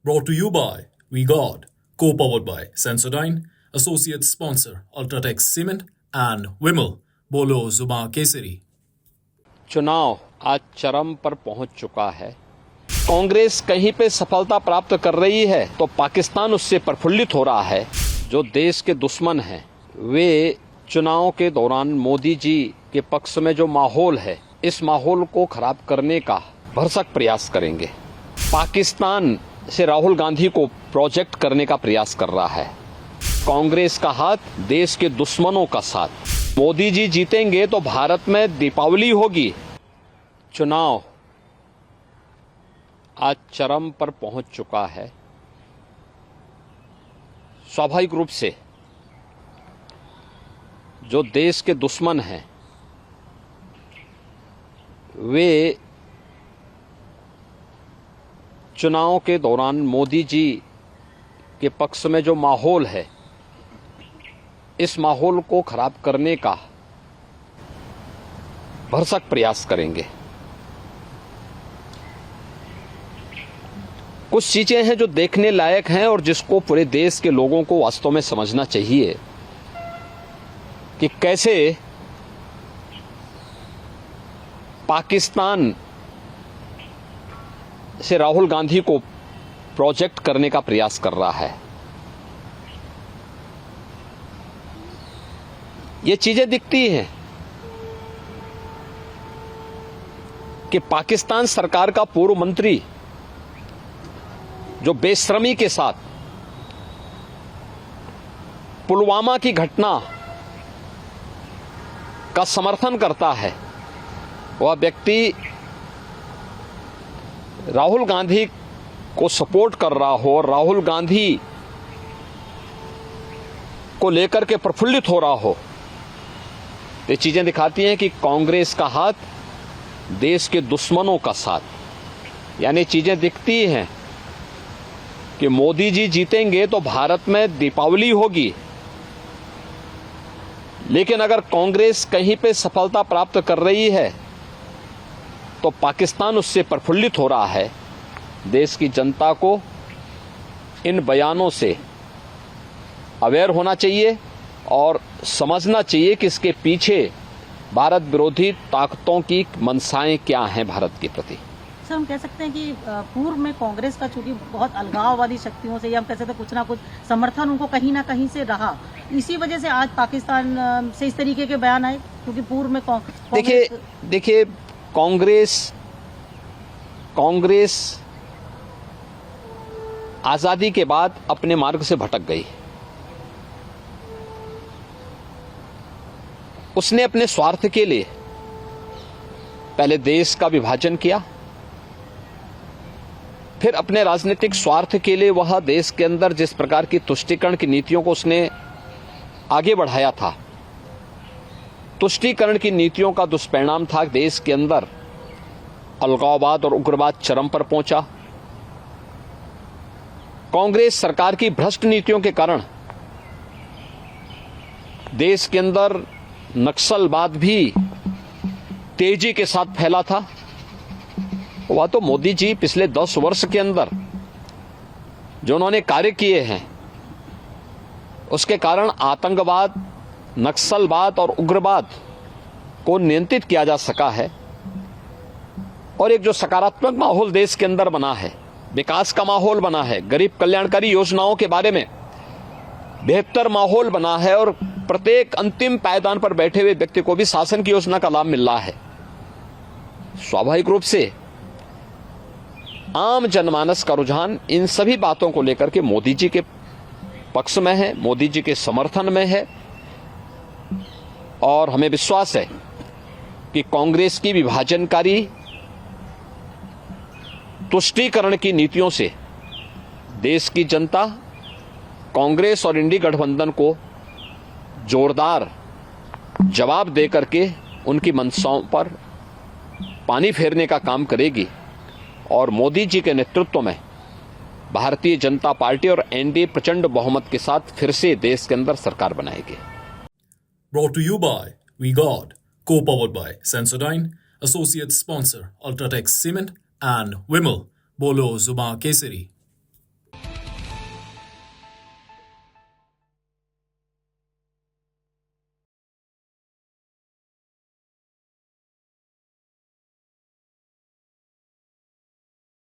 Brought to you by We God, co-powered by Sensodyne, associate sponsor Ultratech Cement and Vimal. बोलो जुबां केसरी। चुनाव आज चरम पर पहुंच चुका है। कांग्रेस कहीं पे सफलता प्राप्त कर रही है तो पाकिस्तान उससे प्रफुल्लित हो रहा है। जो देश के दुश्मन हैं वे चुनाव के दौरान मोदी जी के पक्ष में जो माहौल है, इस माहौल को खराब करने का भरसक प्रयास करेंगे। पाकिस्तान से राहुल गांधी को प्रोजेक्ट करने का प्रयास कर रहा है। कांग्रेस का हाथ, देश के दुश्मनों का साथ। मोदी जी जीतेंगे तो भारत में दीपावली होगी। चुनाव आज चरम पर पहुंच चुका है। स्वाभाविक रूप से जो देश के दुश्मन हैं वे चुनाव के दौरान मोदी जी के पक्ष में जो माहौल है, इस माहौल को खराब करने का भरसक प्रयास करेंगे। कुछ चीजें हैं जो देखने लायक हैं और जिसको पूरे देश के लोगों को वास्तव में समझना चाहिए कि कैसे पाकिस्तान से राहुल गांधी को प्रोजेक्ट करने का प्रयास कर रहा है। ये चीजें दिखती हैं कि पाकिस्तान सरकार का पूर्व मंत्री जो बेशर्मी के साथ पुलवामा की घटना का समर्थन करता है, वह व्यक्ति राहुल गांधी को सपोर्ट कर रहा हो और राहुल गांधी को लेकर के प्रफुल्लित हो रहा हो, ये चीजें दिखाती हैं कि कांग्रेस का हाथ, देश के दुश्मनों का साथ। यानी चीजें दिखती हैं कि मोदी जी जीतेंगे तो भारत में दीपावली होगी। लेकिन अगर कांग्रेस कहीं पे सफलता प्राप्त कर रही है तो पाकिस्तान उससे प्रफुल्लित हो रहा है। देश की जनता को इन बयानों से अवेयर होना चाहिए और समझना चाहिए कि इसके पीछे भारत विरोधी ताकतों की मंशाएं क्या हैं भारत के प्रति। सर, हम कह सकते हैं कि पूर्व में कांग्रेस का चूंकि बहुत अलगाववादी शक्तियों से, या हम कह सकते हैं कुछ ना कुछ समर्थन उनको कहीं ना कहीं से रहा, इसी वजह से आज पाकिस्तान से इस तरीके के बयान आए। क्योंकि पूर्व में देखिए कांग्रेस आजादी के बाद अपने मार्ग से भटक गई। उसने अपने स्वार्थ के लिए पहले देश का विभाजन किया, फिर अपने राजनीतिक स्वार्थ के लिए वह देश के अंदर जिस प्रकार की तुष्टीकरण की नीतियों को उसने आगे बढ़ाया था, तुष्टीकरण की नीतियों का दुष्परिणाम था देश के अंदर अलगाववाद और उग्रवाद चरम पर पहुंचा। कांग्रेस सरकार की भ्रष्ट नीतियों के कारण देश के अंदर नक्सलवाद भी तेजी के साथ फैला था। वह तो मोदी जी पिछले 10 वर्ष के अंदर जो उन्होंने कार्य किए हैं, उसके कारण आतंकवाद, नक्सलवाद और उग्रवाद को नियंत्रित किया जा सका है। और एक जो सकारात्मक माहौल देश के अंदर बना है, विकास का माहौल बना है, गरीब कल्याणकारी योजनाओं के बारे में बेहतर माहौल बना है और प्रत्येक अंतिम पायदान पर बैठे हुए व्यक्ति को भी शासन की योजना का लाभ मिल रहा है। स्वाभाविक रूप से आम जनमानस का रुझान इन सभी बातों को लेकर के मोदी जी के पक्ष में है, मोदी जी के समर्थन में है। और हमें विश्वास है कि कांग्रेस की विभाजनकारी तुष्टीकरण की नीतियों से देश की जनता कांग्रेस और इंडी गठबंधन को जोरदार जवाब दे करके उनकी मंशाओं पर पानी फेरने का काम करेगी और मोदी जी के नेतृत्व में भारतीय जनता पार्टी और एनडीए प्रचंड बहुमत के साथ फिर से देश के अंदर सरकार बनाएगी। Brought to you by We God, co-powered by Sensodyne, associate sponsor Ultratech Cement and Vimal. बोलो जुबां केसरी।